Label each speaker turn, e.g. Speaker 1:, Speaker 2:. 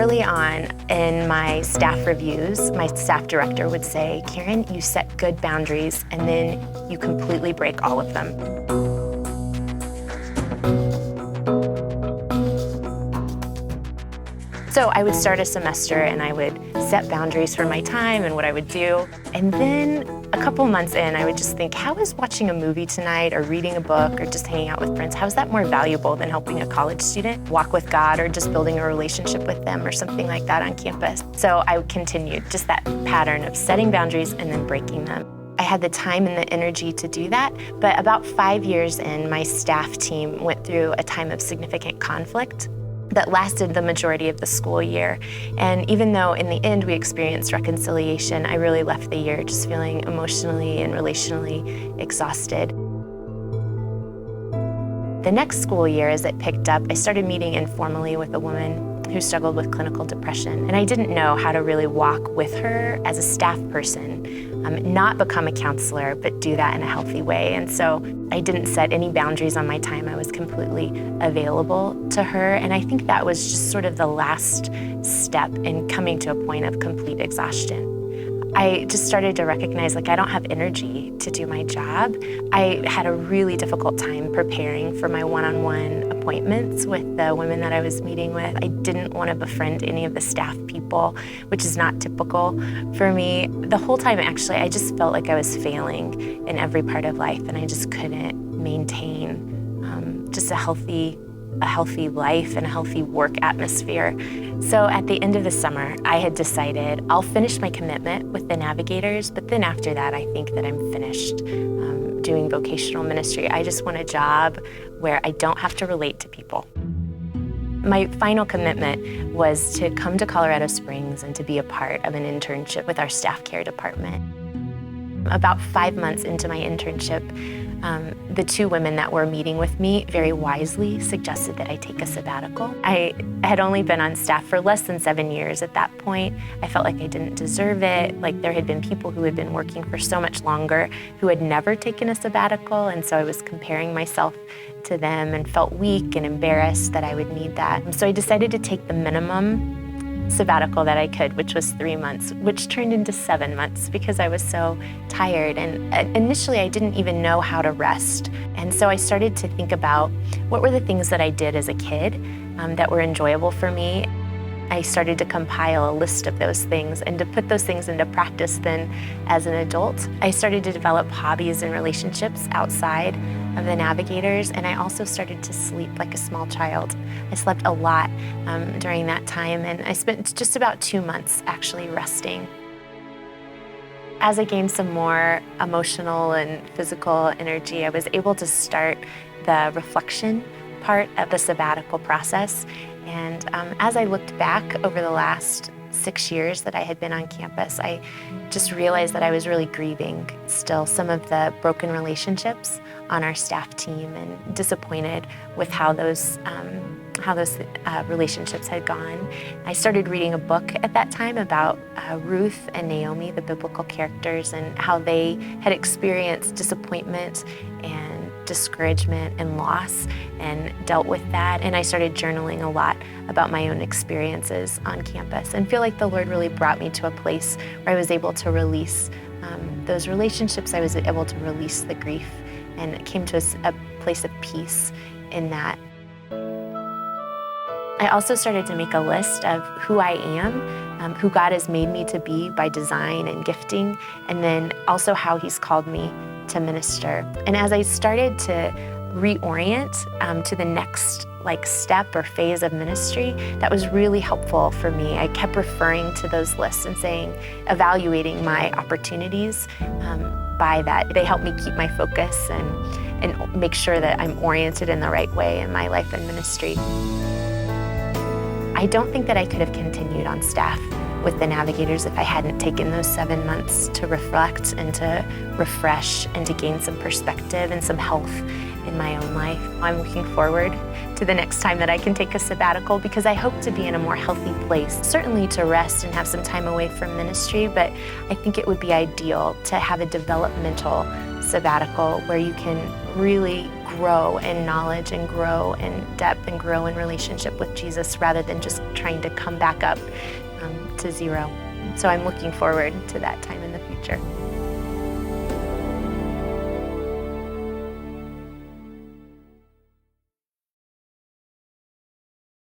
Speaker 1: Early on in my staff reviews, my staff director would say, "Karen, you set good boundaries and then you completely break all of them." So I would start a semester and I would set boundaries for my time and what I would do. And then a couple months in, I would just think, how is watching a movie tonight or reading a book or just hanging out with friends, how is that more valuable than helping a college student walk with God or just building a relationship with them or something like that on campus? So I continued just that pattern of setting boundaries and then breaking them. I had the time and the energy to do that, but about 5 years in, my staff team went through a time of significant conflict that lasted the majority of the school year. And even though in the end we experienced reconciliation, I really left the year just feeling emotionally and relationally exhausted. The next school year, as it picked up, I started meeting informally with a woman who struggled with clinical depression. And I didn't know how to really walk with her as a staff person, not become a counselor, but do that in a healthy way. And so I didn't set any boundaries on my time. I was completely available to her. And I think that was just sort of the last step in coming to a point of complete exhaustion. I just started to recognize, like, I don't have energy to do my job. I had a really difficult time preparing for my one-on-one appointments with the women that I was meeting with. I didn't want to befriend any of the staff people, which is not typical for me. The whole time, actually, I just felt like I was failing in every part of life, and I just couldn't maintain just a healthy life and a healthy work atmosphere. So at the end of the summer, I had decided I'll finish my commitment with the Navigators, but then after that, I think that I'm finished doing vocational ministry. I just want a job where I don't have to relate to people. My final commitment was to come to Colorado Springs and to be a part of an internship with our staff care department. About 5 months into my internship, the two women that were meeting with me very wisely suggested that I take a sabbatical. I had only been on staff for less than 7 years at that point. I felt like I didn't deserve it. Like, there had been people who had been working for so much longer who had never taken a sabbatical, and so I was comparing myself to them and felt weak and embarrassed that I would need that. So I decided to take the minimum sabbatical that I could, which was 3 months, which turned into 7 months because I was so tired. And initially, I didn't even know how to rest. And so I started to think about what were the things that I did as a kid that were enjoyable for me. I started to compile a list of those things and to put those things into practice then as an adult. I started to develop hobbies and relationships outside of the Navigators, and I also started to sleep like a small child. I slept a lot during that time, and I spent just about 2 months actually resting. As I gained some more emotional and physical energy, I was able to start the reflection part of the sabbatical process. And as I looked back over the last 6 years that I had been on campus, I just realized that I was really grieving still some of the broken relationships on our staff team and disappointed with how those relationships had gone. I started reading a book at that time about Ruth and Naomi, the biblical characters, and how they had experienced disappointment and discouragement and loss and dealt with that. And I started journaling a lot about my own experiences on campus and feel like the Lord really brought me to a place where I was able to release those relationships. I was able to release the grief and came to a place of peace in that. I also started to make a list of who I am, who God has made me to be by design and gifting, and then also how He's called me to minister. And as I started to reorient to the next step or phase of ministry, that was really helpful for me. I kept referring to those lists and evaluating my opportunities by that. They helped me keep my focus and make sure that I'm oriented in the right way in my life and ministry. I don't think that I could have continued on staff with the Navigators if I hadn't taken those 7 months to reflect and to refresh and to gain some perspective and some health in my own life. I'm looking forward to the next time that I can take a sabbatical because I hope to be in a more healthy place, certainly to rest and have some time away from ministry, but I think it would be ideal to have a developmental sabbatical where you can really grow in knowledge and grow in depth and grow in relationship with Jesus rather than just trying to come back up to zero. So I'm looking forward to that time in the future.